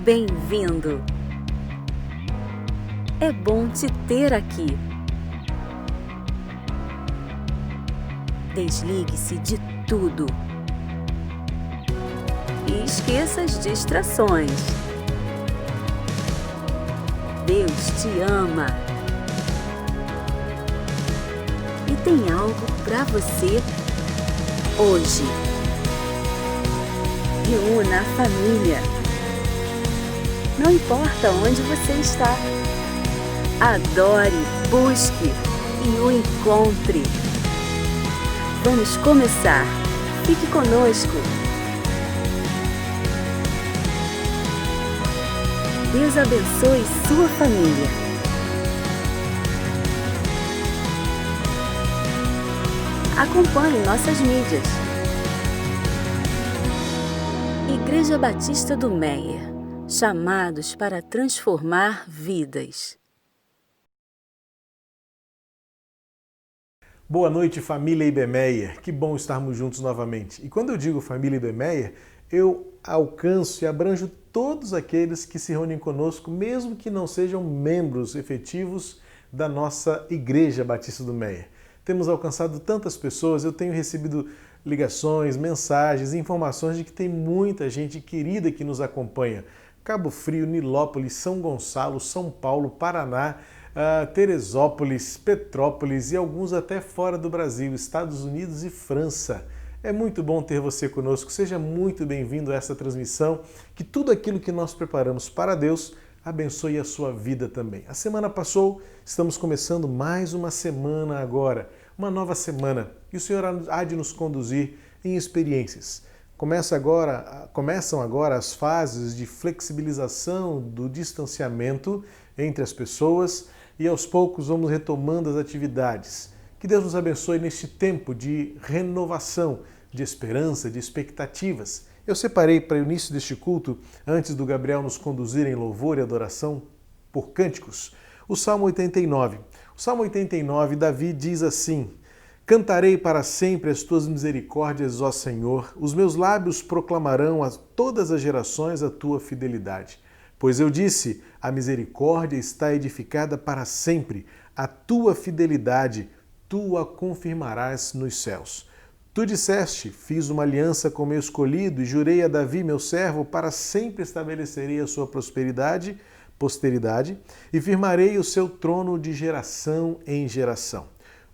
Bem-vindo! É bom te ter aqui. Desligue-se de tudo e esqueça as distrações. Deus te ama e tem algo para você hoje. Reúna a família. Não importa onde você está. Adore, busque e o encontre. Vamos começar. Fique conosco. Deus abençoe sua família. Acompanhe nossas mídias. Igreja Batista do Meyer. Chamados para transformar vidas. Boa noite, família IBMeyer. Que bom estarmos juntos novamente. E quando eu digo família IBMeyer, eu alcanço e abranjo todos aqueles que se reúnem conosco, mesmo que não sejam membros efetivos da nossa Igreja Batista do Meyer. Temos alcançado tantas pessoas, eu tenho recebido ligações, mensagens, informações de que tem muita gente querida que nos acompanha. Cabo Frio, Nilópolis, São Gonçalo, São Paulo, Paraná, Teresópolis, Petrópolis e alguns até fora do Brasil, Estados Unidos e França. É muito bom ter você conosco, seja muito bem-vindo a essa transmissão, que tudo aquilo que nós preparamos para Deus abençoe a sua vida também. A semana passou, estamos começando mais uma semana agora, uma nova semana, e o Senhor há de nos conduzir em experiências. Começam agora as fases de flexibilização do distanciamento entre as pessoas e aos poucos vamos retomando as atividades. Que Deus nos abençoe neste tempo de renovação, de esperança, de expectativas. Eu separei para o início deste culto, antes do Gabriel nos conduzir em louvor e adoração por cânticos, o Salmo 89. O Salmo 89, Davi diz assim: Cantarei para sempre as tuas misericórdias, ó Senhor. Os meus lábios proclamarão a todas as gerações a tua fidelidade. Pois eu disse, a misericórdia está edificada para sempre. A tua fidelidade, tu a confirmarás nos céus. Tu disseste, fiz uma aliança com meu escolhido e jurei a Davi, meu servo, para sempre estabelecerei a sua posteridade e firmarei o seu trono de geração em geração.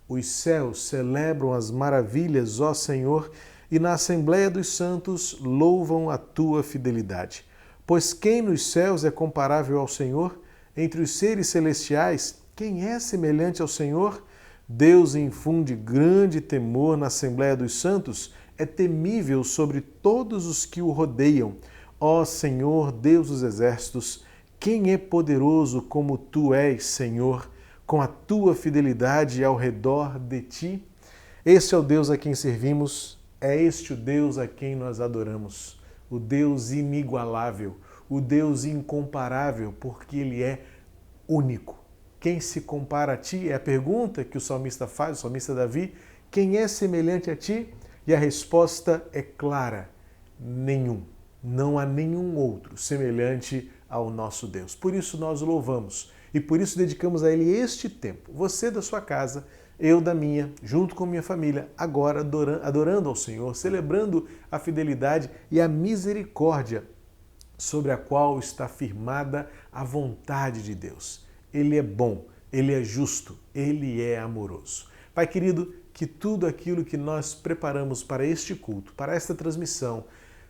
Os céus celebram as maravilhas, ó Senhor, e na Assembleia dos Santos louvam a tua fidelidade. Pois quem nos céus é comparável ao Senhor? Entre os seres celestiais, quem é semelhante ao Senhor? Deus infunde grande temor na Assembleia dos Santos, é temível sobre todos os que o rodeiam. Ó Senhor, Deus dos exércitos, quem é poderoso como tu és, Senhor? Com a tua fidelidade ao redor de ti? Este é o Deus a quem servimos, é este o Deus a quem nós adoramos, o Deus inigualável, o Deus incomparável, porque Ele é único. Quem se compara a ti? É a pergunta que o salmista faz, o salmista Davi. Quem é semelhante a ti? E a resposta é clara: nenhum. Não há nenhum outro semelhante ao nosso Deus. Por isso nós o louvamos. E por isso dedicamos a Ele este tempo. Você da sua casa, eu da minha, junto com minha família, agora adorando ao Senhor, celebrando a fidelidade e a misericórdia sobre a qual está firmada a vontade de Deus. Ele é bom, Ele é justo, Ele é amoroso. Pai querido, que tudo aquilo que nós preparamos para este culto, para esta transmissão,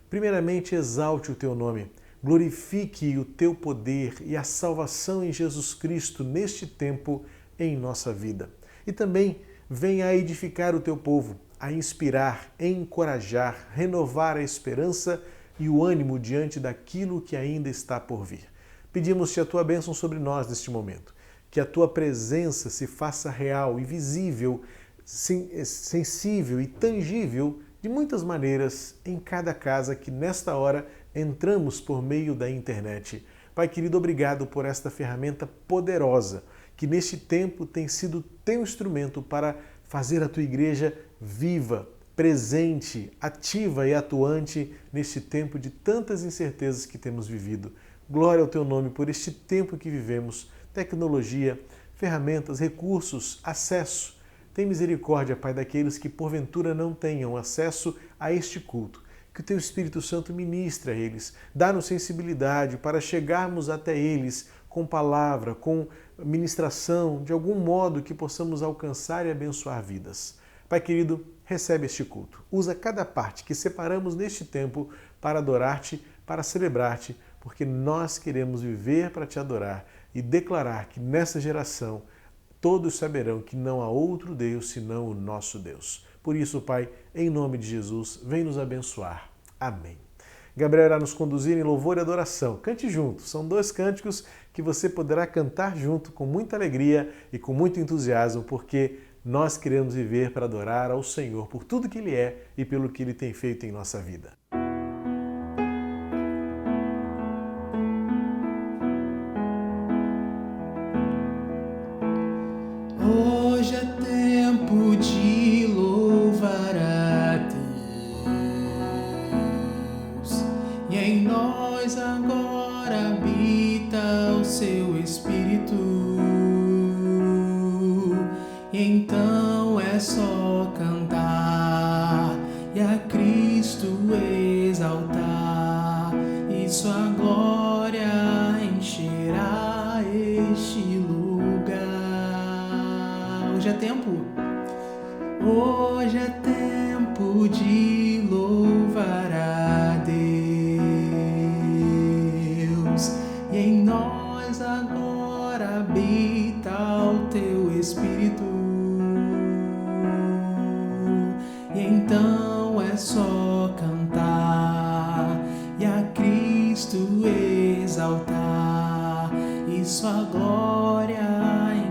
primeiramente exalte o Teu nome, glorifique o Teu poder e a salvação em Jesus Cristo neste tempo em nossa vida. E também venha a edificar o Teu povo, a inspirar, encorajar, renovar a esperança e o ânimo diante daquilo que ainda está por vir. Pedimos-te a Tua bênção sobre nós neste momento, que a Tua presença se faça real e visível, sensível e tangível de muitas maneiras em cada casa que nesta hora entramos por meio da internet. Pai querido, obrigado por esta ferramenta poderosa que neste tempo tem sido teu instrumento para fazer a tua igreja viva, presente, ativa e atuante neste tempo de tantas incertezas que temos vivido. Glória ao teu nome por este tempo que vivemos, tecnologia, ferramentas, recursos, acesso. Tem misericórdia, Pai, daqueles que porventura não tenham acesso a este culto. Que o teu Espírito Santo ministre a eles, dá-nos sensibilidade para chegarmos até eles com palavra, com ministração, de algum modo que possamos alcançar e abençoar vidas. Pai querido, recebe este culto. Usa cada parte que separamos neste tempo para adorar-te, para celebrar-te, porque nós queremos viver para te adorar e declarar que nessa geração todos saberão que não há outro Deus senão o nosso Deus. Por isso, Pai, em nome de Jesus, vem nos abençoar. Amém. Gabriel irá nos conduzir em louvor e adoração. Cante junto. São 2 cânticos que você poderá cantar junto com muita alegria e com muito entusiasmo, porque nós queremos viver para adorar ao Senhor por tudo que Ele é e pelo que Ele tem feito em nossa vida. Hoje é tempo de louvar a Deus, e em nós agora habita o seu Espírito, e então é só cantar e a Cristo exaltar, e sua glória encherá este lugar. Hoje é tempo. Hoje é tempo de louvar a Deus, e em nós agora habita o teu Espírito, e então é só cantar e a Cristo exaltar, e sua glória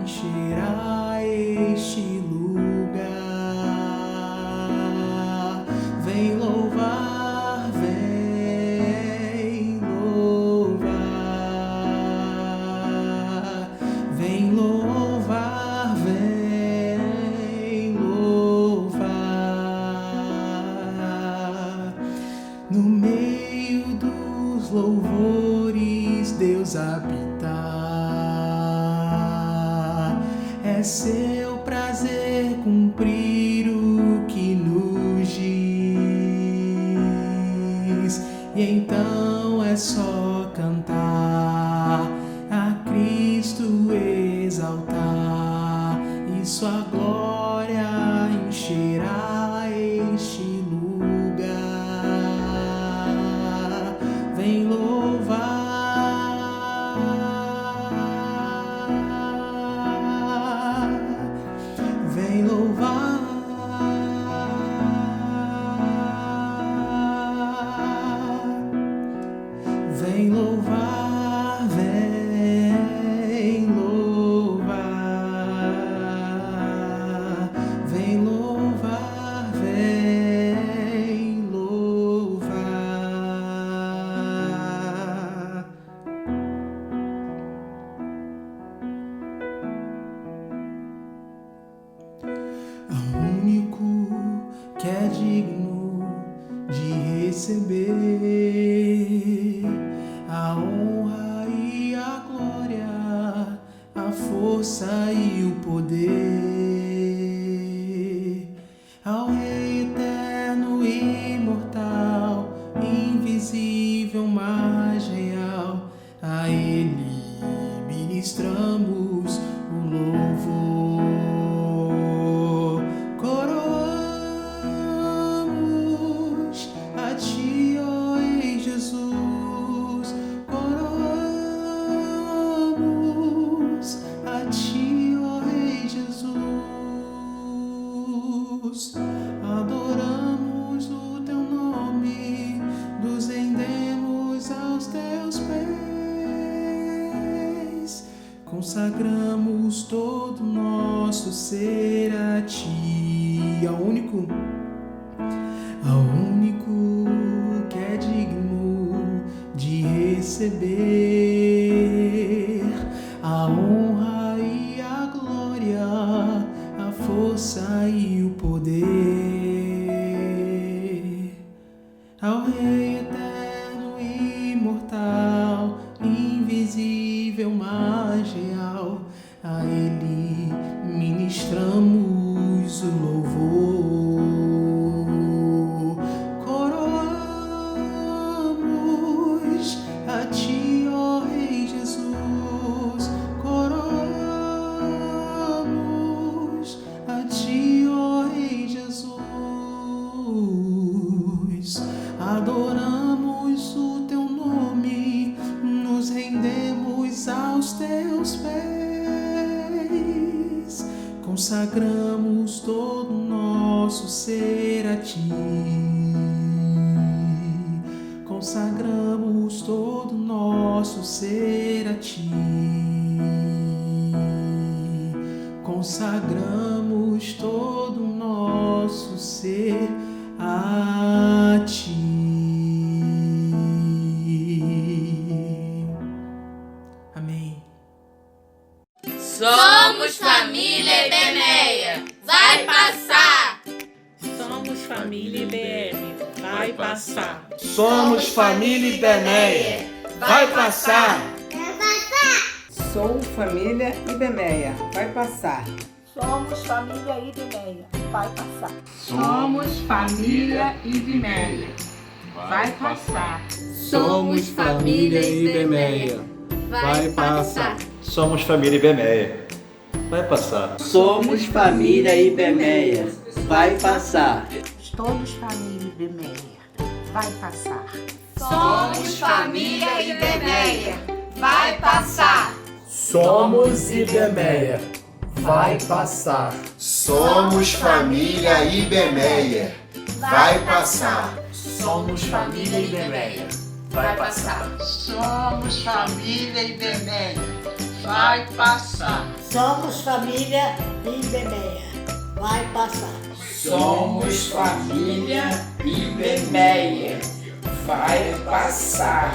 encherá este lugar. Vem louvar, vem louvar, vem louvar, vem louvar. No meio dos louvores Deus habita. É seu prazer cumprir o que nos diz, e então é só cantar, a Cristo exaltar, e sua glória encherá este lugar. Vem louvar, vem louvar, vem louvar, vem louvar, vem louvar, vem louvar. Ao único que é digno de receber a honra e a glória, a força e o poder, ao Rei eterno e imortal, invisível, mas real, a Ele ministramos o louvor. Coroamos a Ti, ó Rei Jesus, coroamos a Ti, ó Rei Jesus, adoramos o Teu nome, nos rendemos aos Teus pés, consagramos todo o nosso ser a Ti, ao único que é digno de receber a honra e a glória, a força e o poder, ao Rei eterno e imortal, adoramos o teu nome, nos rendemos aos teus pés, consagramos todo o nosso ser a ti, consagramos todo o nosso ser a ti, consagramos todo o nosso ser a ti. Amém. Somos família IBMEA, vai passar! Somos família IBM, vai passar. Somos família IBMEA, vai passar. Sou família IBMEA, vai passar. Somos família IBMEA, vai passar. Somos família IBMEA, vai passar. Somos família IBMEA, vai passar. Somos família IBMEA, vai passar. Somos família IBMEA, vai passar. Somos família IBMEA, vai passar. Somos família IBMEA, vai passar! Somos IBMEA, vai passar. Somos família IBMEA, vai passar. Somos família IBMEA, vai passar. Somos família IBMEA, vai passar. Somos família IBMEA, vai passar. Somos família IBMEA, vai passar.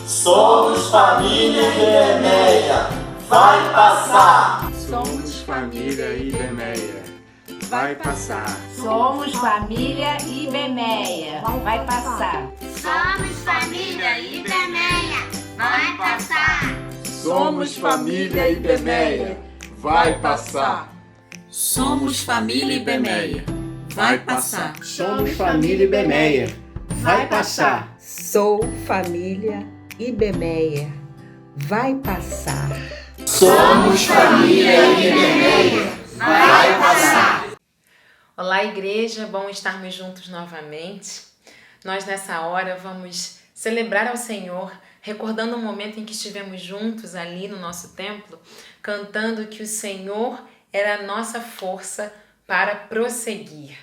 Somos família IBMEA, vai passar. Somos família IBMEA, vai passar. Somos família IBMEA, vai passar! Somos família IBMEA, vai passar. Somos família IBMEA, vai passar. Somos família IBMEA, vai passar. Somos família IBMEA, vai passar. Sou família IBMEA, vai passar. Somos família IBMEA, vai passar. Olá, igreja, bom estarmos juntos novamente. Nós nessa hora vamos celebrar ao Senhor, recordando o momento em que estivemos juntos ali no nosso templo, cantando que o Senhor era a nossa força para prosseguir.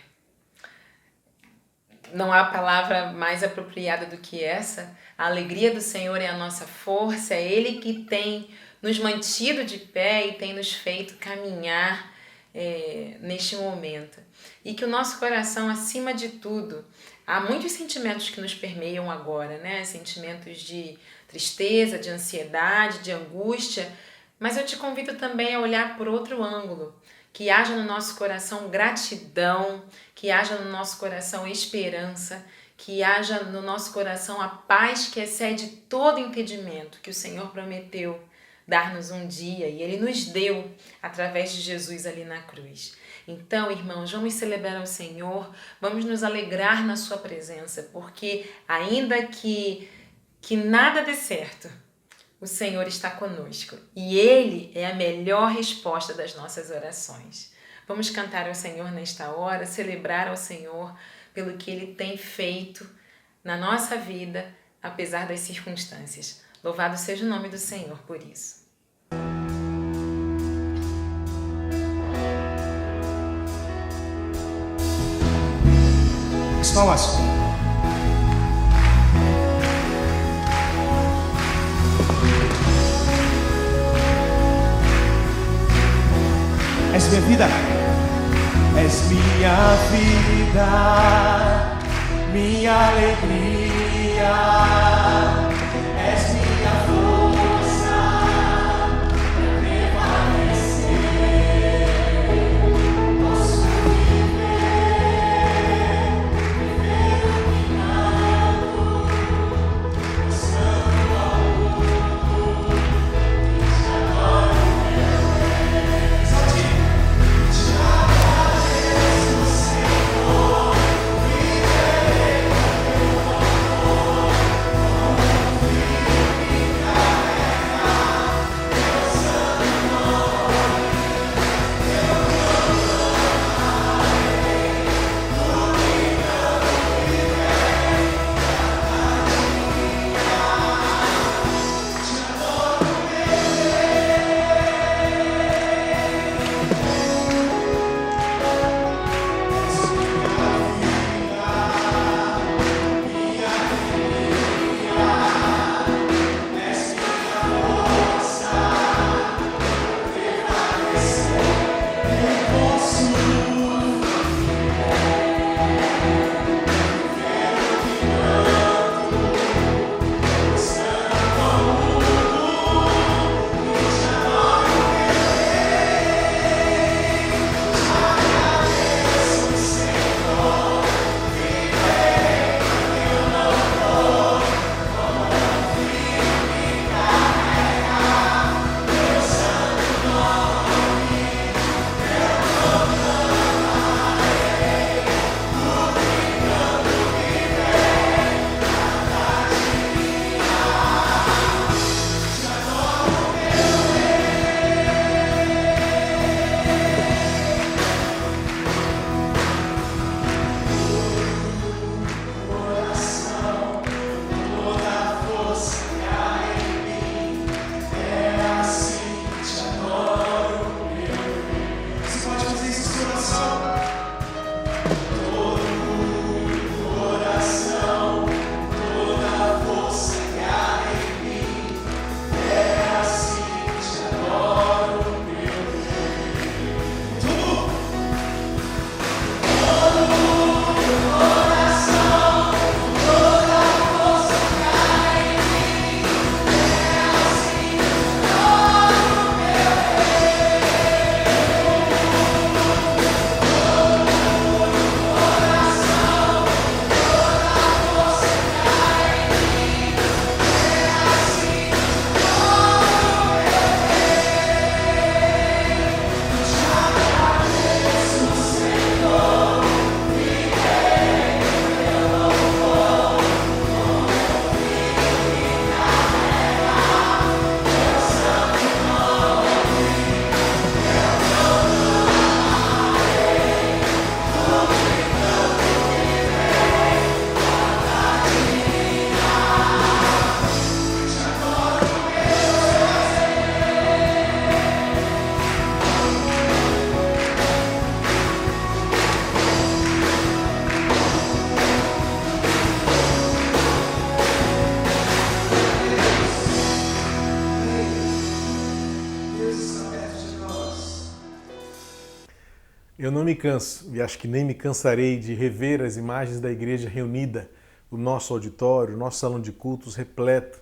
Não há palavra mais apropriada do que essa. A alegria do Senhor é a nossa força, é Ele que tem nos mantido de pé e tem nos feito caminhar neste momento. E que o nosso coração, acima de tudo, há muitos sentimentos que nos permeiam agora, né? Sentimentos de tristeza, de ansiedade, de angústia, mas eu te convido também a olhar por outro ângulo, que haja no nosso coração gratidão, que haja no nosso coração esperança, que haja no nosso coração a paz que excede todo entendimento que o Senhor prometeu dar-nos um dia e Ele nos deu através de Jesus ali na cruz. Então, irmãos, vamos celebrar ao Senhor, vamos nos alegrar na sua presença, porque ainda que nada dê certo, o Senhor está conosco e Ele é a melhor resposta das nossas orações. Vamos cantar ao Senhor nesta hora, celebrar ao Senhor pelo que Ele tem feito na nossa vida, apesar das circunstâncias. Louvado seja o nome do Senhor por isso. Exclamação. És minha vida, és minha vida, minha alegria, és minha força pra prevalecer. Posso viver iluminado, passando ao mundo, te adoro, meu Deus. Te agradeço, Senhor, viverei com teu amor. não me canso, e acho que nem me cansarei de rever as imagens da igreja reunida, o nosso auditório, o nosso salão de cultos repleto,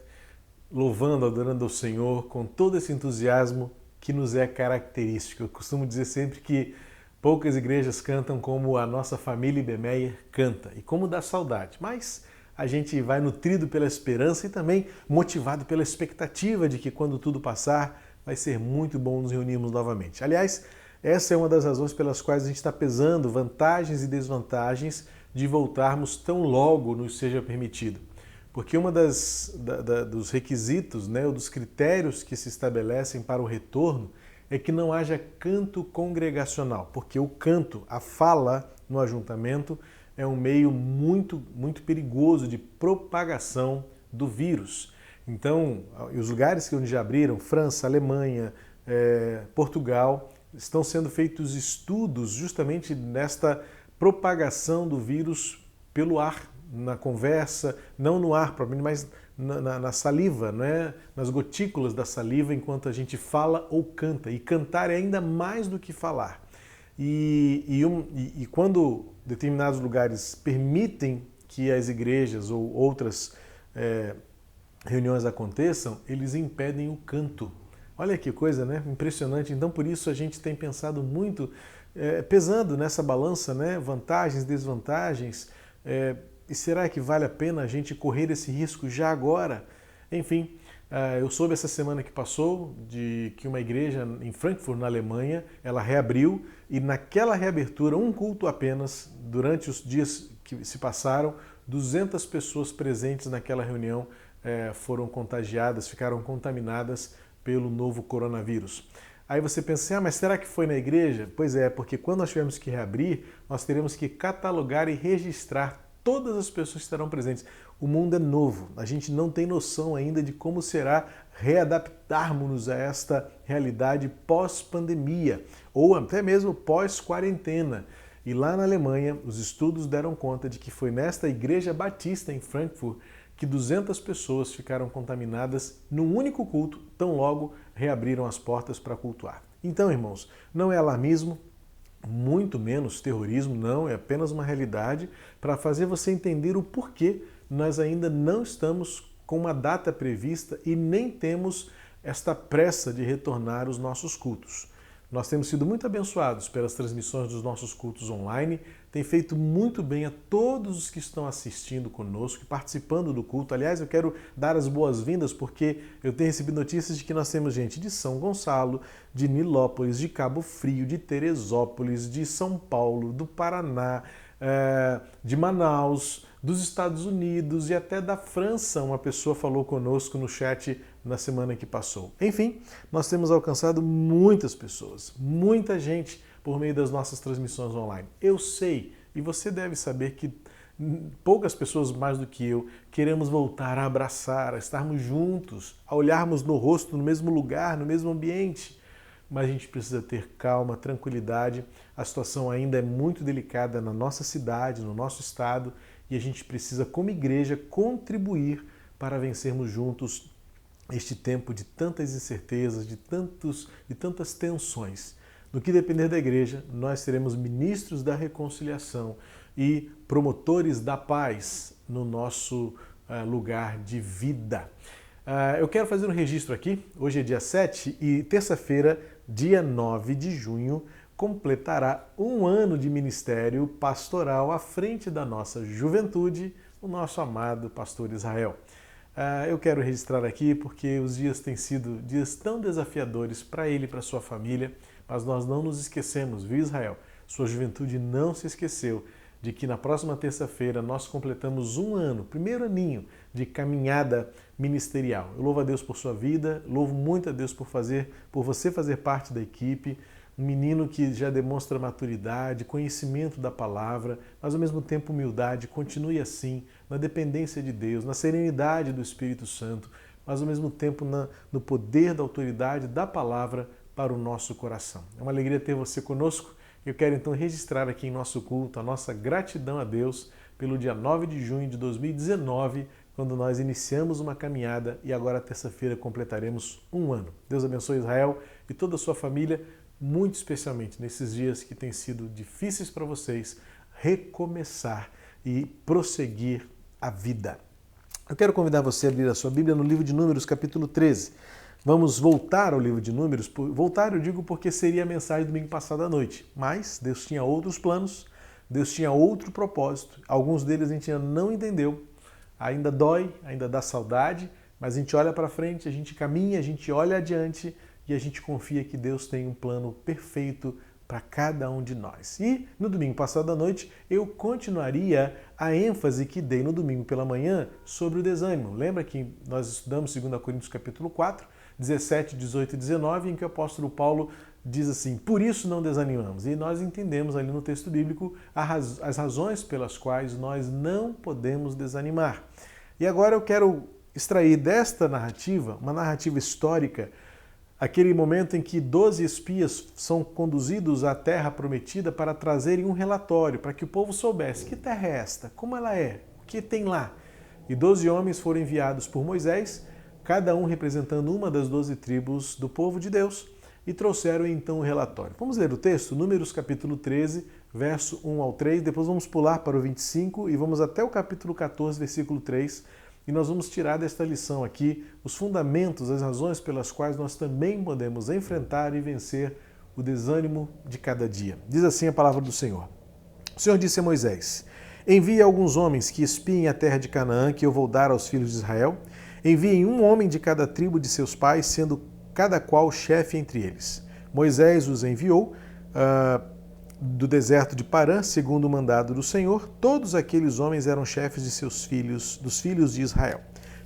louvando, adorando ao Senhor com todo esse entusiasmo que nos é característico. Eu costumo dizer sempre que poucas igrejas cantam como a nossa família IBMEIA canta, e como dá saudade, mas a gente vai nutrido pela esperança e também motivado pela expectativa de que quando tudo passar, vai ser muito bom nos reunirmos novamente. Aliás, essa é uma das razões pelas quais a gente está pesando vantagens e desvantagens de voltarmos tão logo nos seja permitido. Porque uma dos requisitos, né, ou dos critérios que se estabelecem para o retorno é que não haja canto congregacional, porque o canto, a fala no ajuntamento, é um meio muito perigoso de propagação do vírus. Então, os lugares que onde já abriram, França, Alemanha, Portugal, estão sendo feitos estudos justamente nesta propagação do vírus pelo ar, na conversa, não no ar propriamente, mas na saliva, né? Nas gotículas da saliva enquanto a gente fala ou canta. E cantar é ainda mais do que falar. E quando determinados lugares permitem que as igrejas ou outras reuniões aconteçam, eles impedem o canto. Olha que coisa, né? Impressionante. Então, por isso a gente tem pensado muito, pesando nessa balança, né? Vantagens, desvantagens. E será que vale a pena a gente correr esse risco já agora? Enfim, eu soube essa semana que passou de que uma igreja em Frankfurt, na Alemanha, ela reabriu e naquela reabertura, um culto apenas, durante os dias que se passaram, 200 pessoas presentes naquela reunião foram contagiadas, ficaram contaminadas pelo novo coronavírus. Aí você pensa, mas será que foi na igreja? Pois é, porque quando nós tivermos que reabrir, nós teremos que catalogar e registrar todas as pessoas que estarão presentes. O mundo é novo, a gente não tem noção ainda de como será readaptarmos-nos a esta realidade pós-pandemia, ou até mesmo pós-quarentena. E lá na Alemanha, os estudos deram conta de que foi nesta igreja batista em Frankfurt que 200 pessoas ficaram contaminadas num único culto, tão logo reabriram as portas para cultuar. Então, irmãos, não é alarmismo, muito menos terrorismo, não, é apenas uma realidade para fazer você entender o porquê nós ainda não estamos com uma data prevista e nem temos esta pressa de retornar os nossos cultos. Nós temos sido muito abençoados pelas transmissões dos nossos cultos online, tem feito muito bem a todos os que estão assistindo conosco e participando do culto. Aliás, eu quero dar as boas-vindas porque eu tenho recebido notícias de que nós temos gente de São Gonçalo, de Nilópolis, de Cabo Frio, de Teresópolis, de São Paulo, do Paraná, de Manaus, dos Estados Unidos e até da França. Uma pessoa falou conosco no chat na semana que passou. Enfim, nós temos alcançado muitas pessoas, muita gente por meio das nossas transmissões online. Eu sei, e você deve saber que poucas pessoas mais do que eu queremos voltar a abraçar, a estarmos juntos, a olharmos no rosto, no mesmo lugar, no mesmo ambiente. Mas a gente precisa ter calma, tranquilidade. A situação ainda é muito delicada na nossa cidade, no nosso estado, e a gente precisa, como igreja, contribuir para vencermos juntos este tempo de tantas incertezas, de tantas tensões. No que depender da igreja, nós seremos ministros da reconciliação e promotores da paz no nosso lugar de vida. Eu quero fazer um registro aqui. Hoje é dia 7 e terça-feira, dia 9 de junho, completará um ano de ministério pastoral à frente da nossa juventude, o nosso amado pastor Israel. Eu quero registrar aqui porque os dias têm sido dias tão desafiadores para ele e para sua família, mas nós não nos esquecemos, viu, Israel? Sua juventude não se esqueceu de que na próxima terça-feira nós completamos um ano, primeiro aninho de caminhada ministerial. Eu louvo a Deus por sua vida, louvo muito a Deus por você fazer parte da equipe, um menino que já demonstra maturidade, conhecimento da palavra, mas ao mesmo tempo humildade. Continue assim, na dependência de Deus, na serenidade do Espírito Santo, mas ao mesmo tempo no poder da autoridade da palavra para o nosso coração. É uma alegria ter você conosco. Eu quero então registrar aqui em nosso culto a nossa gratidão a Deus pelo dia 9 de junho de 2019, quando nós iniciamos uma caminhada e agora terça-feira completaremos um ano. Deus abençoe Israel e toda a sua família. muito especialmente nesses dias que têm sido difíceis para vocês, recomeçar e prosseguir a vida. Eu quero convidar você a abrir a sua Bíblia no livro de Números, capítulo 13. Vamos voltar ao livro de Números. Voltar eu digo porque seria a mensagem do domingo passado à noite. Mas Deus tinha outros planos, Deus tinha outro propósito. Alguns deles a gente ainda não entendeu. Ainda dói, ainda dá saudade, mas a gente olha para frente, a gente caminha, a gente olha adiante e a gente confia que Deus tem um plano perfeito para cada um de nós. E no domingo passado à noite eu continuaria a ênfase que dei no domingo pela manhã sobre o desânimo. Lembra que nós estudamos 2 Coríntios capítulo 4, 17, 18 e 19, em que o apóstolo Paulo diz assim: por isso não desanimamos. E nós entendemos ali no texto bíblico as razões pelas quais nós não podemos desanimar. E agora eu quero extrair desta narrativa, uma narrativa histórica, aquele momento em que 12 espias são conduzidos à terra prometida para trazerem um relatório, para que o povo soubesse que terra é esta, como ela é, o que tem lá. E 12 homens foram enviados por Moisés, cada um representando uma das 12 tribos do povo de Deus, e trouxeram então o relatório. Vamos ler o texto? Números capítulo 13, verso 1 ao 3, depois vamos pular para o 25 e vamos até o capítulo 14, versículo 3, e nós vamos tirar desta lição aqui os fundamentos, as razões pelas quais nós também podemos enfrentar e vencer o desânimo de cada dia. Diz assim a palavra do Senhor. O Senhor disse a Moisés: envie alguns homens que espiem a terra de Canaã, que eu vou dar aos filhos de Israel. Enviem um homem de cada tribo de seus pais, sendo cada qual chefe entre eles. Moisés os enviou do deserto de Parã, segundo o mandado do Senhor. Todos aqueles homens eram chefes de seus filhos, dos filhos de Israel.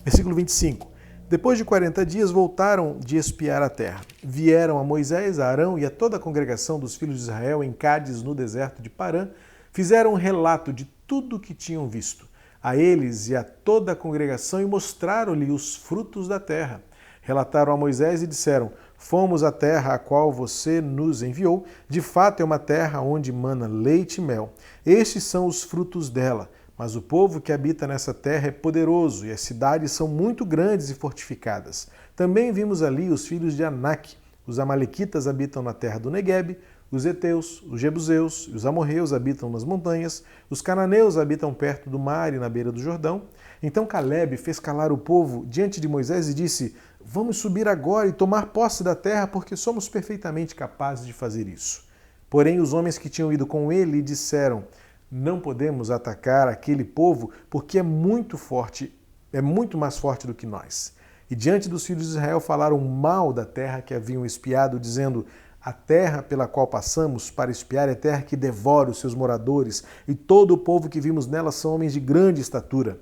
Versículo 25. Depois de 40 dias voltaram de espiar a terra. Vieram a Moisés, a Arão e a toda a congregação dos filhos de Israel em Cádiz, no deserto de Parã. Fizeram um relato de tudo o que tinham visto a eles e a toda a congregação e mostraram-lhe os frutos da terra. Relataram a Moisés e disseram: fomos à terra a qual você nos enviou. De fato é uma terra onde mana leite e mel. Estes são os frutos dela. Mas o povo que habita nessa terra é poderoso e as cidades são muito grandes e fortificadas. Também vimos ali os filhos de Anak. Os amalequitas habitam na terra do Neguebe. Os heteus, os jebuseus e os amorreus habitam nas montanhas. Os cananeus habitam perto do mar e na beira do Jordão. Então Calebe fez calar o povo diante de Moisés e disse: vamos subir agora e tomar posse da terra, porque somos perfeitamente capazes de fazer isso. Porém, os homens que tinham ido com ele disseram: não podemos atacar aquele povo, porque é muito forte, é muito mais forte do que nós. E diante dos filhos de Israel falaram mal da terra que haviam espiado, dizendo: a terra pela qual passamos para espiar é terra que devora os seus moradores, e todo o povo que vimos nela são homens de grande estatura.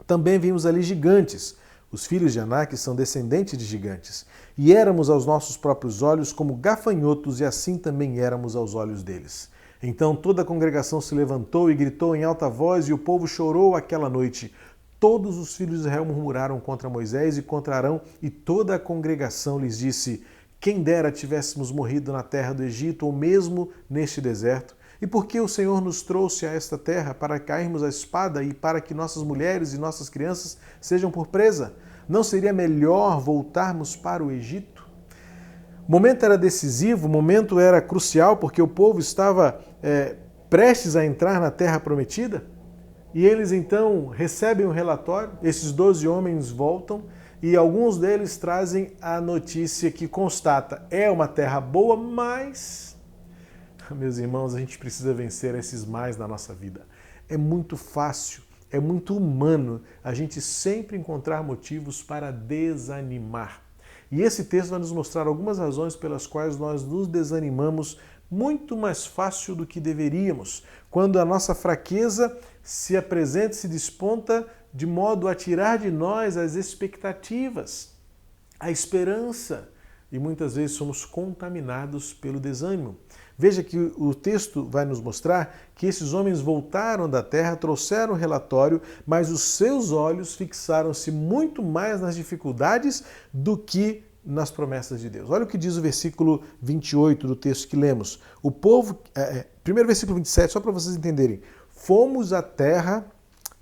Também vimos ali gigantes. Os filhos de Anak são descendentes de gigantes. E éramos aos nossos próprios olhos como gafanhotos, e assim também éramos aos olhos deles. Então toda a congregação se levantou e gritou em alta voz, e o povo chorou aquela noite. Todos os filhos de Israel murmuraram contra Moisés e contra Arão, e toda a congregação lhes disse: quem dera tivéssemos morrido na terra do Egito, ou mesmo neste deserto. E por que o Senhor nos trouxe a esta terra? Para cairmos à espada e para que nossas mulheres e nossas crianças sejam por presa? Não seria melhor voltarmos para o Egito? O momento era decisivo, o momento era crucial, porque o povo estava prestes a entrar na terra prometida. E eles então recebem um relatório, esses 12 homens voltam, e alguns deles trazem a notícia que constata: é uma terra boa, mas, meus irmãos, a gente precisa vencer esses mais na nossa vida. É muito fácil, é muito humano a gente sempre encontrar motivos para desanimar. E esse texto vai nos mostrar algumas razões pelas quais nós nos desanimamos muito mais fácil do que deveríamos, quando a nossa fraqueza se apresenta e se desponta de modo a tirar de nós as expectativas, a esperança, e muitas vezes somos contaminados pelo desânimo. Veja que o texto vai nos mostrar que esses homens voltaram da terra, trouxeram o relatório, mas os seus olhos fixaram-se muito mais nas dificuldades do que nas promessas de Deus. Olha o que diz o versículo 28 do texto que lemos. O povo, primeiro versículo 27, só para vocês entenderem. Fomos à terra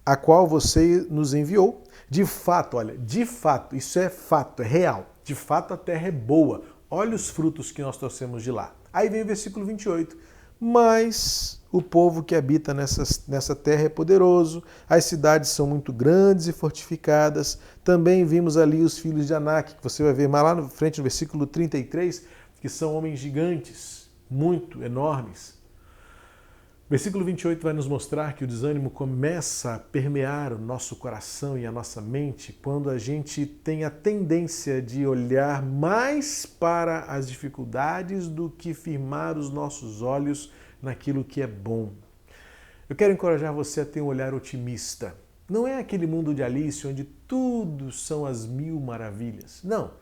a qual você nos enviou. De fato, olha, de fato, isso é fato, é real. De fato, a terra é boa. Olha os frutos que nós trouxemos de lá. Aí vem o versículo 28. Mas o povo que habita nessa terra é poderoso, as cidades são muito grandes e fortificadas. Também vimos ali os filhos de Anak, que você vai ver mais lá na frente, no versículo 33, que são homens gigantes, muito enormes. Versículo 28 vai nos mostrar que o desânimo começa a permear o nosso coração e a nossa mente quando a gente tem a tendência de olhar mais para as dificuldades do que firmar os nossos olhos naquilo que é bom. Eu quero encorajar você a ter um olhar otimista. Não é aquele mundo de Alice onde tudo são as mil maravilhas. Não.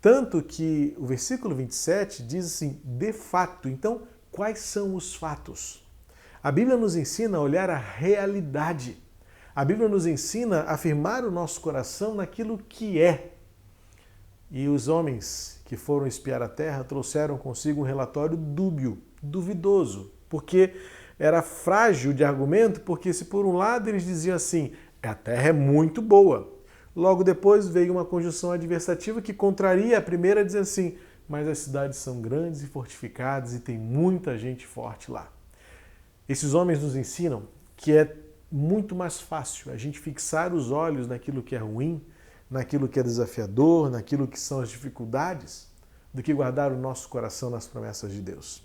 Tanto que o versículo 27 diz assim, de fato. Então, quais são os fatos? A Bíblia nos ensina a olhar a realidade. A Bíblia nos ensina a firmar o nosso coração naquilo que é. E os homens que foram espiar a terra trouxeram consigo um relatório dúbio, duvidoso, porque era frágil de argumento, porque se por um lado eles diziam assim, a terra é muito boa. Logo depois veio uma conjunção adversativa que contraria a primeira, dizendo assim, mas as cidades são grandes e fortificadas e tem muita gente forte lá. Esses homens nos ensinam que é muito mais fácil a gente fixar os olhos naquilo que é ruim, naquilo que é desafiador, naquilo que são as dificuldades, do que guardar o nosso coração nas promessas de Deus.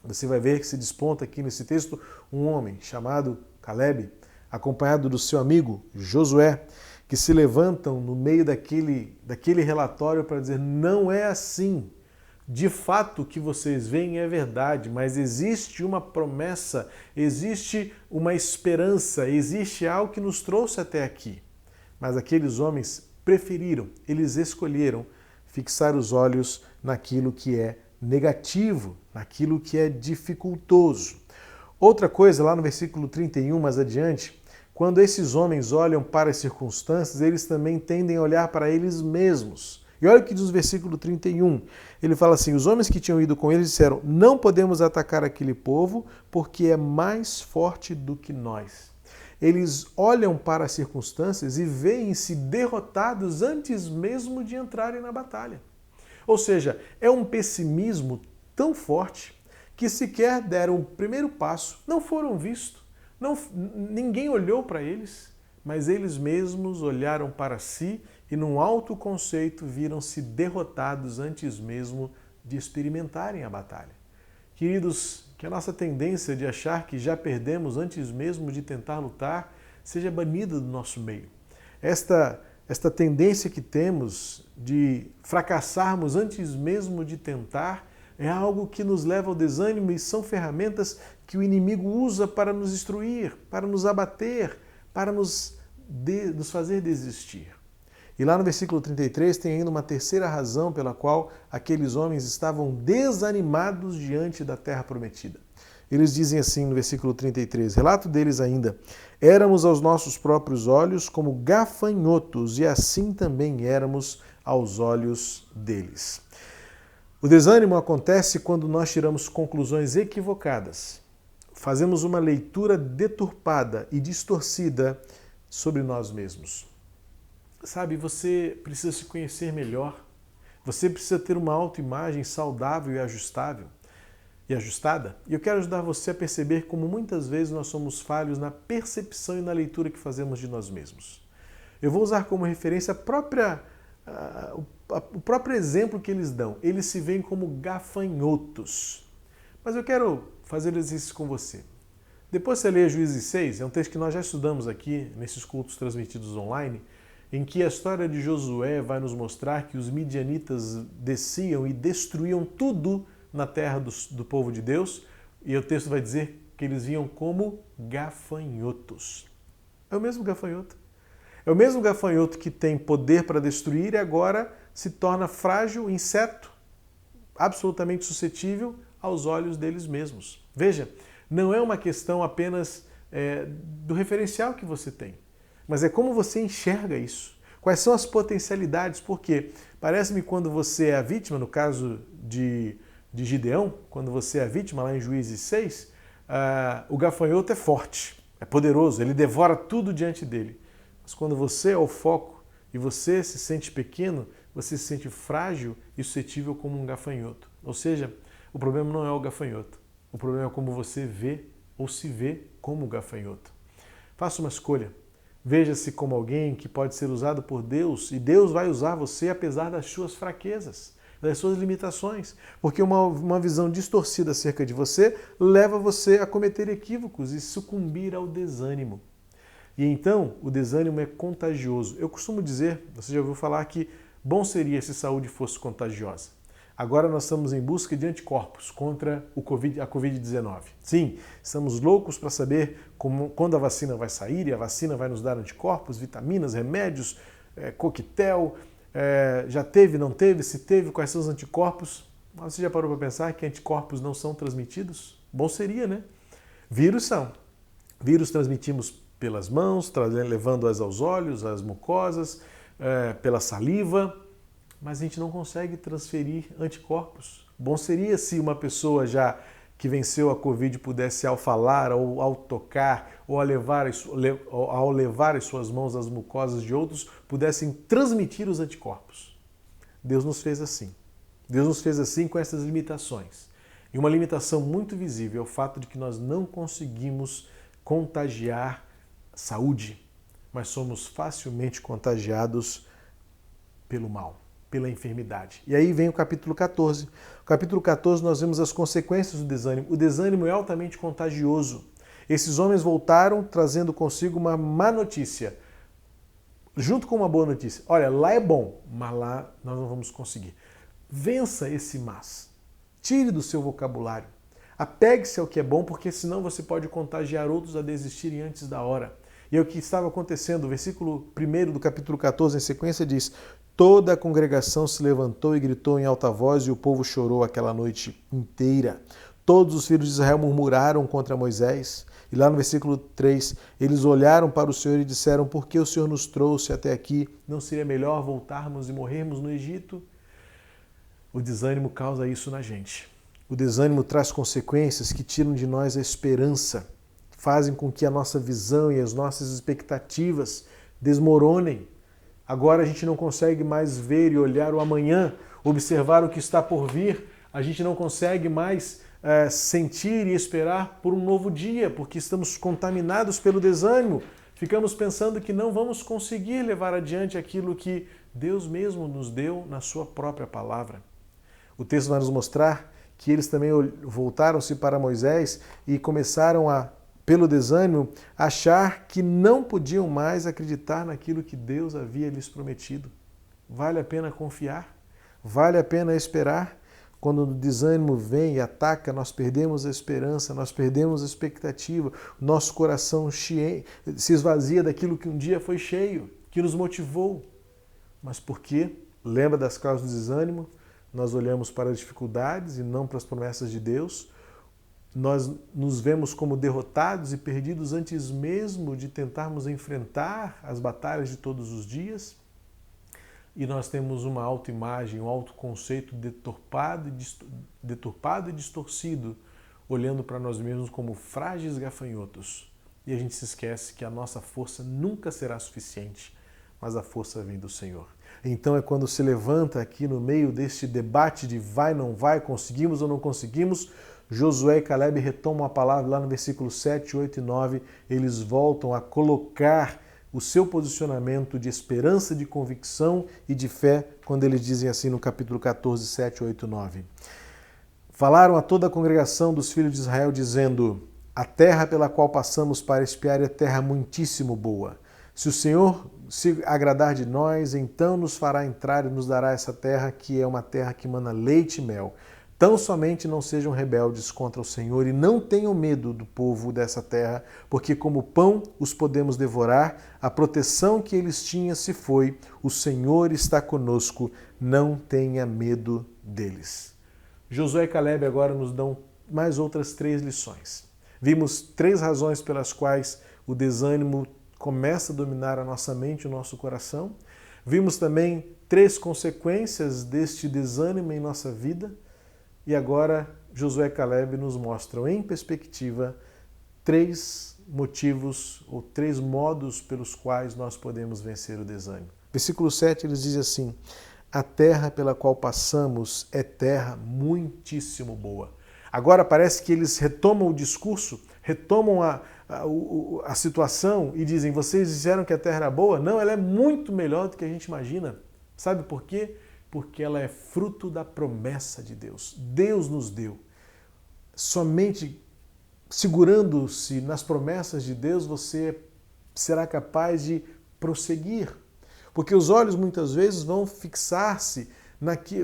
Você vai ver que se desponta aqui nesse texto um homem chamado Caleb, acompanhado do seu amigo Josué, que se levantam no meio daquele relatório para dizer, não é assim. De fato, o que vocês veem é verdade, mas existe uma promessa, existe uma esperança, existe algo que nos trouxe até aqui. Mas aqueles homens preferiram, eles escolheram fixar os olhos naquilo que é negativo, naquilo que é dificultoso. Outra coisa, lá no versículo 31, mais adiante, quando esses homens olham para as circunstâncias, eles também tendem a olhar para eles mesmos. E olha o que diz o versículo 31. Ele fala assim, os homens que tinham ido com eles disseram, não podemos atacar aquele povo porque é mais forte do que nós. Eles olham para as circunstâncias e veem-se derrotados antes mesmo de entrarem na batalha. Ou seja, é um pessimismo tão forte que sequer deram o primeiro passo, não foram vistos, ninguém olhou para eles, mas eles mesmos olharam para si e num autoconceito viram-se derrotados antes mesmo de experimentarem a batalha. Queridos, que a nossa tendência de achar que já perdemos antes mesmo de tentar lutar seja banida do nosso meio. Esta tendência que temos de fracassarmos antes mesmo de tentar é algo que nos leva ao desânimo e são ferramentas que o inimigo usa para nos destruir, para nos abater, para nos fazer desistir. E lá no versículo 33 tem ainda uma terceira razão pela qual aqueles homens estavam desanimados diante da terra prometida. Eles dizem assim no versículo 33, relato deles ainda, éramos aos nossos próprios olhos como gafanhotos e assim também éramos aos olhos deles. O desânimo acontece quando nós tiramos conclusões equivocadas, fazemos uma leitura deturpada e distorcida sobre nós mesmos. Sabe, você precisa se conhecer melhor, você precisa ter uma autoimagem saudável e ajustada. E eu quero ajudar você a perceber como muitas vezes nós somos falhos na percepção e na leitura que fazemos de nós mesmos. Eu vou usar como referência o próprio exemplo que eles dão. Eles se veem como gafanhotos. Mas eu quero fazer exercício com você. Depois você lê Juízes 6, é um texto que nós já estudamos aqui nesses cultos transmitidos online, em que a história de Josué vai nos mostrar que os midianitas desciam e destruíam tudo na terra do povo de Deus, e o texto vai dizer que eles vinham como gafanhotos. É o mesmo gafanhoto. É o mesmo gafanhoto que tem poder para destruir e agora se torna frágil, inseto, absolutamente suscetível aos olhos deles mesmos. Veja, não é uma questão apenas do referencial que você tem, mas é como você enxerga isso. Quais são as potencialidades? Porque parece-me quando você é a vítima, no caso de Gideão, quando você é a vítima lá em Juízes 6, o gafanhoto é forte, é poderoso, ele devora tudo diante dele. Mas quando você é o foco e você se sente pequeno, você se sente frágil e suscetível como um gafanhoto. Ou seja, o problema não é o gafanhoto. O problema é como você vê ou se vê como gafanhoto. Faça uma escolha. Veja-se como alguém que pode ser usado por Deus e Deus vai usar você apesar das suas fraquezas, das suas limitações. Porque uma visão distorcida acerca de você leva você a cometer equívocos e sucumbir ao desânimo. E então, o desânimo é contagioso. Eu costumo dizer, você já ouviu falar que bom seria se saúde fosse contagiosa. Agora nós estamos em busca de anticorpos contra a Covid-19. Sim, estamos loucos para saber quando a vacina vai sair e a vacina vai nos dar anticorpos, vitaminas, remédios, coquetel, já teve, não teve, se teve, quais são os anticorpos. Mas você já parou para pensar que anticorpos não são transmitidos? Bom seria, né? Vírus são. Vírus transmitimos pelas mãos, levando-as aos olhos, às mucosas, pela saliva, mas a gente não consegue transferir anticorpos. Bom seria se uma pessoa já que venceu a Covid pudesse, ao falar, ou ao tocar, ou ao levar as suas mãos às mucosas de outros, pudessem transmitir os anticorpos. Deus nos fez assim. Deus nos fez assim com essas limitações. E uma limitação muito visível é o fato de que nós não conseguimos contagiar saúde, mas somos facilmente contagiados pelo mal, pela enfermidade. E aí vem o capítulo 14. No capítulo 14 nós vemos as consequências do desânimo. O desânimo é altamente contagioso. Esses homens voltaram trazendo consigo uma má notícia, junto com uma boa notícia. Olha, lá é bom, mas lá nós não vamos conseguir. Vença esse mas. Tire do seu vocabulário. Apegue-se ao que é bom, porque senão você pode contagiar outros a desistirem antes da hora. E é o que estava acontecendo. O versículo 1 do capítulo 14, em sequência, diz: toda a congregação se levantou e gritou em alta voz, e o povo chorou aquela noite inteira. Todos os filhos de Israel murmuraram contra Moisés. E lá no versículo 3, eles olharam para o Senhor e disseram: por que o Senhor nos trouxe até aqui? Não seria melhor voltarmos e morrermos no Egito? O desânimo causa isso na gente. O desânimo traz consequências que tiram de nós a esperança, fazem com que a nossa visão e as nossas expectativas desmoronem. Agora a gente não consegue mais ver e olhar o amanhã, observar o que está por vir. A gente não consegue mais sentir e esperar por um novo dia, porque estamos contaminados pelo desânimo. Ficamos pensando que não vamos conseguir levar adiante aquilo que Deus mesmo nos deu na sua própria palavra. O texto vai nos mostrar que eles também voltaram-se para Moisés e começaram pelo desânimo, achar que não podiam mais acreditar naquilo que Deus havia lhes prometido. Vale a pena confiar? Vale a pena esperar? Quando o desânimo vem e ataca, nós perdemos a esperança, nós perdemos a expectativa, o nosso coração se esvazia daquilo que um dia foi cheio, que nos motivou. Mas por quê? Lembra das causas do desânimo? Nós olhamos para as dificuldades e não para as promessas de Deus. Nós nos vemos como derrotados e perdidos antes mesmo de tentarmos enfrentar as batalhas de todos os dias. E nós temos uma autoimagem, um autoconceito deturpado e distorcido, olhando para nós mesmos como frágeis gafanhotos. E a gente se esquece que a nossa força nunca será suficiente, mas a força vem do Senhor. Então é quando se levanta aqui no meio deste debate de vai, não vai, conseguimos ou não conseguimos, Josué e Caleb retomam a palavra lá no versículo 7, 8 e 9, eles voltam a colocar o seu posicionamento de esperança, de convicção e de fé, quando eles dizem assim no capítulo 14, 7, 8 e 9. Falaram a toda a congregação dos filhos de Israel, dizendo: a terra pela qual passamos para espiar é terra muitíssimo boa. Se o Senhor se agradar de nós, então nos fará entrar e nos dará essa terra, que é uma terra que mana leite e mel. Tão somente não sejam rebeldes contra o Senhor e não tenham medo do povo dessa terra, porque como pão os podemos devorar, a proteção que eles tinham se foi, o Senhor está conosco, não tenha medo deles. Josué e Caleb agora nos dão mais outras 3 lições. Vimos 3 razões pelas quais o desânimo começa a dominar a nossa mente e o nosso coração. Vimos também 3 consequências deste desânimo em nossa vida. E agora Josué e Caleb nos mostram em perspectiva 3 motivos ou 3 modos pelos quais nós podemos vencer o desânimo. Versículo 7, eles dizem assim: a terra pela qual passamos é terra muitíssimo boa. Agora parece que eles retomam o discurso, retomam a situação e dizem, vocês disseram que a terra era boa? Não, ela é muito melhor do que a gente imagina. Sabe por quê? Porque ela é fruto da promessa de Deus. Deus nos deu. Somente segurando-se nas promessas de Deus, você será capaz de prosseguir. Porque os olhos muitas vezes vão fixar-se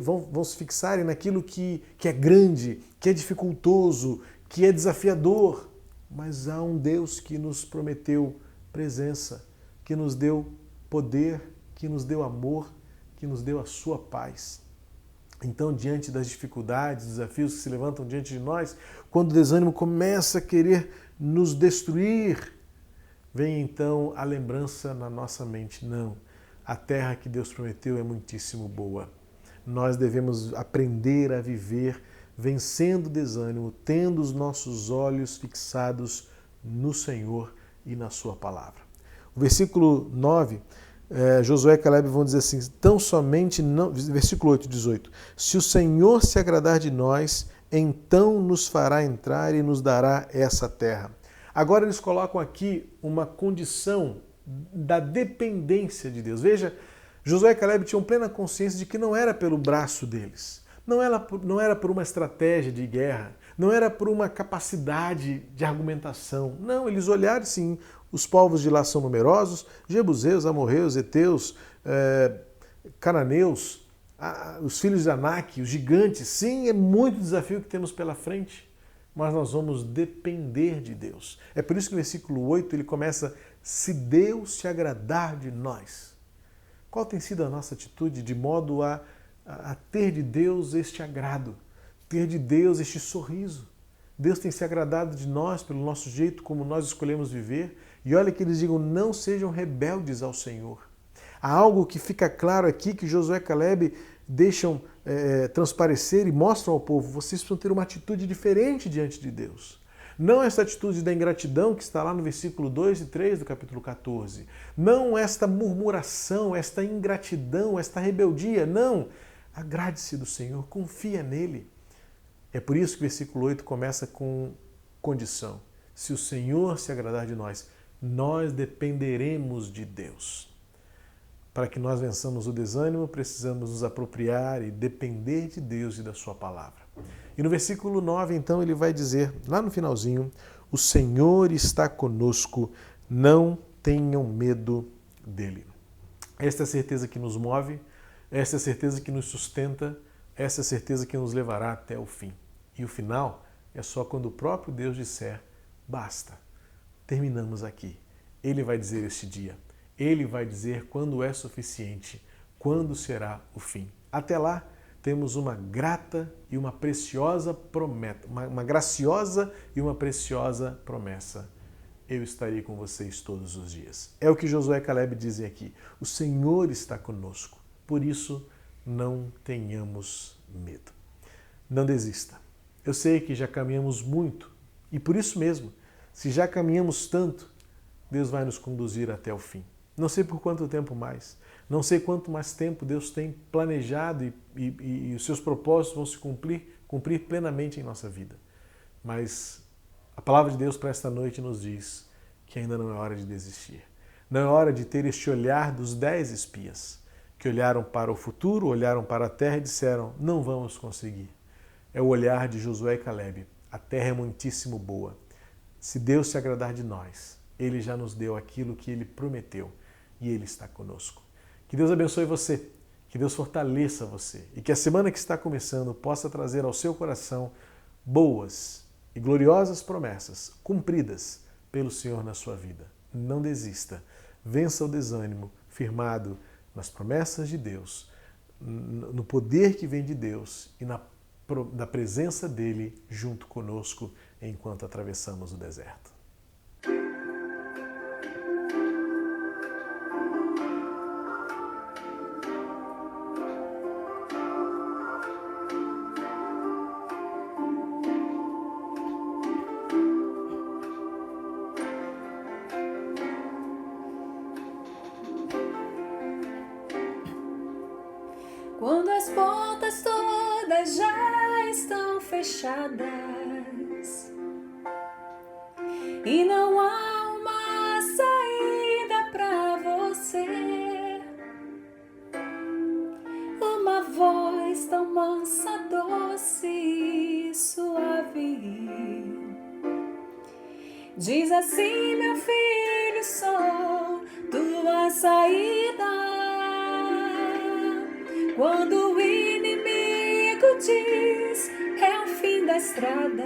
vão se fixarem naquilo que é grande, que é dificultoso, que é desafiador. Mas há um Deus que nos prometeu presença, que nos deu poder, que nos deu amor, que nos deu a sua paz. Então, diante das dificuldades, desafios que se levantam diante de nós, quando o desânimo começa a querer nos destruir, vem então a lembrança na nossa mente. Não, a terra que Deus prometeu é muitíssimo boa. Nós devemos aprender a viver vencendo o desânimo, tendo os nossos olhos fixados no Senhor e na sua palavra. O versículo 9, Josué e Caleb vão dizer assim, tão somente não, versículo 8, 18, se o Senhor se agradar de nós, então nos fará entrar e nos dará essa terra. Agora eles colocam aqui uma condição da dependência de Deus. Veja, Josué e Caleb tinham plena consciência de que não era pelo braço deles, não era por uma estratégia de guerra, não era por uma capacidade de argumentação. Não, eles olharam sim, os povos de lá são numerosos, jebuseus, amorreus, heteus, cananeus, os filhos de Anak, os gigantes. Sim, é muito desafio que temos pela frente, mas nós vamos depender de Deus. É por isso que no versículo 8 ele começa, se Deus se agradar de nós. Qual tem sido a nossa atitude de modo a ter de Deus este agrado, ter de Deus este sorriso? Deus tem se agradado de nós pelo nosso jeito como nós escolhemos viver. E olha que eles digam, não sejam rebeldes ao Senhor. Há algo que fica claro aqui que Josué e Caleb deixam transparecer e mostram ao povo, vocês precisam ter uma atitude diferente diante de Deus. Não essa atitude da ingratidão que está lá no versículo 2 e 3 do capítulo 14. Não esta murmuração, esta ingratidão, esta rebeldia. Não. Agrade-se do Senhor, confia nele. É por isso que o versículo 8 começa com condição. Se o Senhor se agradar de nós, nós dependeremos de Deus. Para que nós vençamos o desânimo, precisamos nos apropriar e depender de Deus e da sua palavra. E no versículo 9, então, ele vai dizer, lá no finalzinho, o Senhor está conosco, não tenham medo dele. Esta é a certeza que nos move, esta é a certeza que nos sustenta, essa é a certeza que nos levará até o fim. E o final é só quando o próprio Deus disser, basta, terminamos aqui. Ele vai dizer este dia, ele vai dizer quando é suficiente, quando será o fim. Até lá, temos uma grata e uma preciosa promessa, uma graciosa e uma preciosa promessa. Eu estarei com vocês todos os dias. É o que Josué e Caleb dizem aqui. O Senhor está conosco, por isso não tenhamos medo. Não desista. Eu sei que já caminhamos muito e por isso mesmo, se já caminhamos tanto, Deus vai nos conduzir até o fim. Não sei por quanto tempo mais, não sei quanto mais tempo Deus tem planejado e os seus propósitos vão se cumprir plenamente em nossa vida. Mas a palavra de Deus para esta noite nos diz que ainda não é hora de desistir. Não é hora de ter este olhar dos 10 espias, que olharam para o futuro, olharam para a terra e disseram, não vamos conseguir. É o olhar de Josué e Caleb. A terra é muitíssimo boa. Se Deus se agradar de nós, Ele já nos deu aquilo que Ele prometeu e Ele está conosco. Que Deus abençoe você, que Deus fortaleça você e que a semana que está começando possa trazer ao seu coração boas e gloriosas promessas cumpridas pelo Senhor na sua vida. Não desista, vença o desânimo, firmado nas promessas de Deus, no poder que vem de Deus e na presença dEle junto conosco enquanto atravessamos o deserto. quando as portas todas já estão fechadas e não há uma saída pra você, uma voz tão mansa, doce e suave diz assim: meu filho, sou tua saída. Quando o inimigo diz é o fim da estrada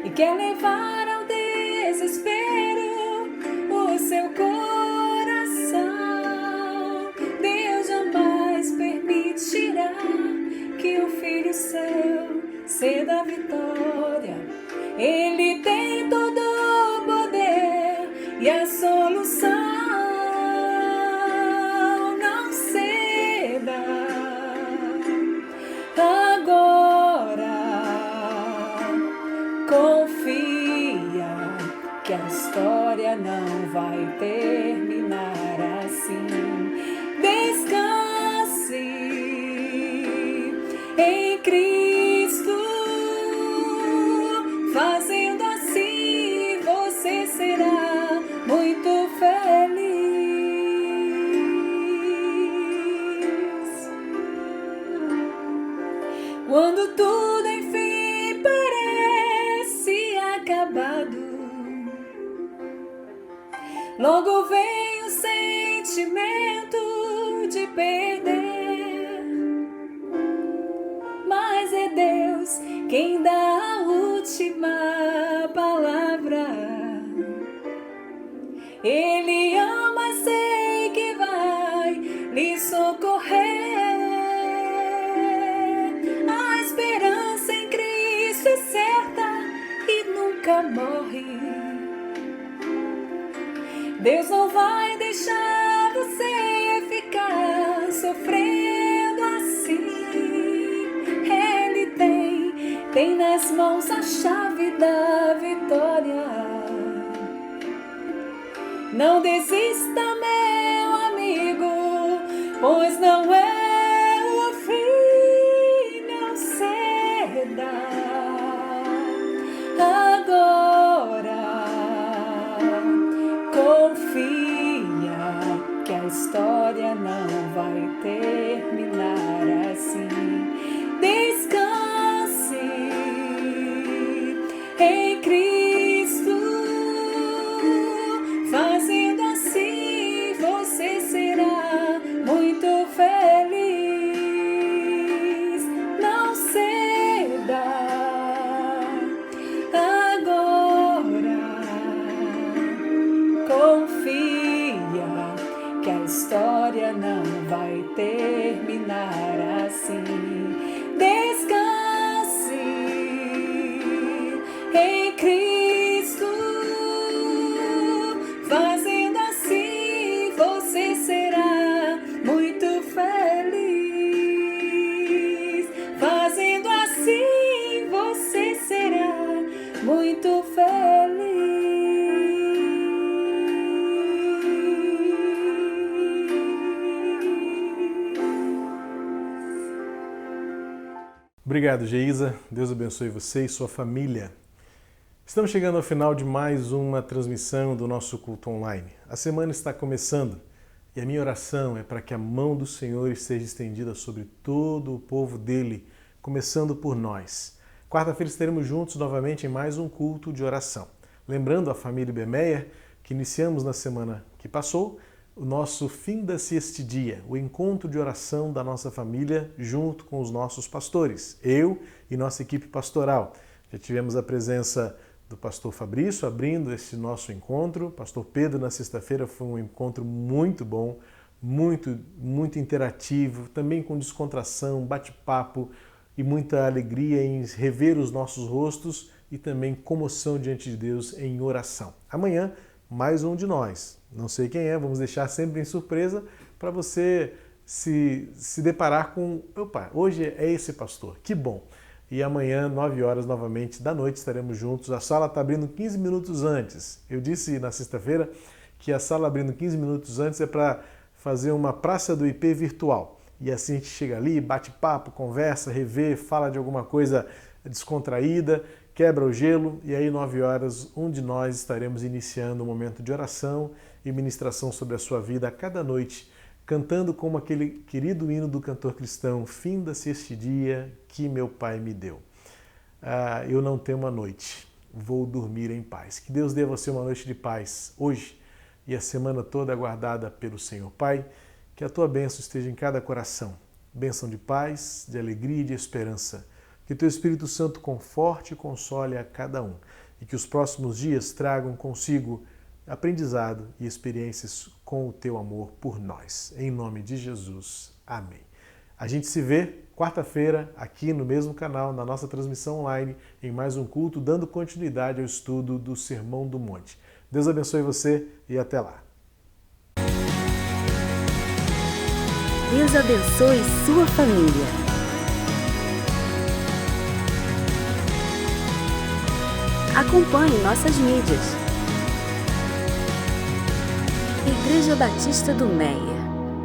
e quer levar ao desespero o seu coração, Deus jamais permitirá que o filho seu ceda a vitória. Ele tem todo o poder e a solução. Confia que a história não vai terminar assim. Descanse em Cristo, fazendo assim você será muito feliz. Quando tudo enfim parece acabado, logo vem o sentimento de perder, mas é Deus quem dá a última palavra. Ele ama, sei que vai lhe socorrer. A esperança em Cristo é certa e nunca morre. Deus não vai deixar você ficar sofrendo assim. Ele tem nas mãos a chave da vitória. Não desista, meu amigo, pois não é o fim, não ceda. Agora confia que a história não vai terminar assim. Descanse em Cristo, fazendo assim você será muito feliz. Não ceda agora, confia que a história não vai terminar assim. Descanse em Cristo, fazendo assim você será muito feliz. Fazendo assim você será muito feliz. Obrigado, Geisa. Deus abençoe você e sua família. Estamos chegando ao final de mais uma transmissão do nosso culto online. A semana está começando e a minha oração é para que a mão do Senhor esteja estendida sobre todo o povo dele, começando por nós. Quarta-feira estaremos juntos novamente em mais um culto de oração. Lembrando a família Bemeia que iniciamos na semana que passou o nosso Finda-se este dia, o encontro de oração da nossa família junto com os nossos pastores, eu e nossa equipe pastoral. Já tivemos a presença do pastor Fabrício abrindo esse nosso encontro, pastor Pedro na sexta-feira, foi um encontro muito bom, muito interativo, também com descontração, bate-papo e muita alegria em rever os nossos rostos e também comoção diante de Deus em oração. Amanhã, mais um de nós. Não sei quem é, vamos deixar sempre em surpresa para você se deparar com... Opa, hoje é esse pastor, que bom! E amanhã, 9 horas novamente da noite, estaremos juntos. A sala está abrindo 15 minutos antes. Eu disse na sexta-feira que a sala abrindo 15 minutos antes é para fazer uma praça do IP virtual. E assim a gente chega ali, bate papo, conversa, revê, fala de alguma coisa descontraída, quebra o gelo e aí 9 horas um de nós estaremos iniciando um momento de oração e ministração sobre a sua vida a cada noite, cantando como aquele querido hino do cantor cristão: finda-se este dia que meu Pai me deu. Eu não temo a noite, vou dormir em paz. Que Deus dê a você uma noite de paz hoje e a semana toda aguardada pelo Senhor. Pai, que a tua bênção esteja em cada coração, bênção de paz, de alegria e de esperança. Que o teu Espírito Santo conforte e console a cada um e que os próximos dias tragam consigo aprendizado e experiências com o teu amor por nós. Em nome de Jesus. Amém. A gente se vê quarta-feira aqui no mesmo canal, na nossa transmissão online, em mais um culto, dando continuidade ao estudo do Sermão do Monte. Deus abençoe você e até lá. Deus abençoe sua família. Acompanhe nossas mídias. Igreja Batista do Meia,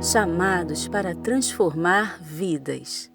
chamados para transformar vidas.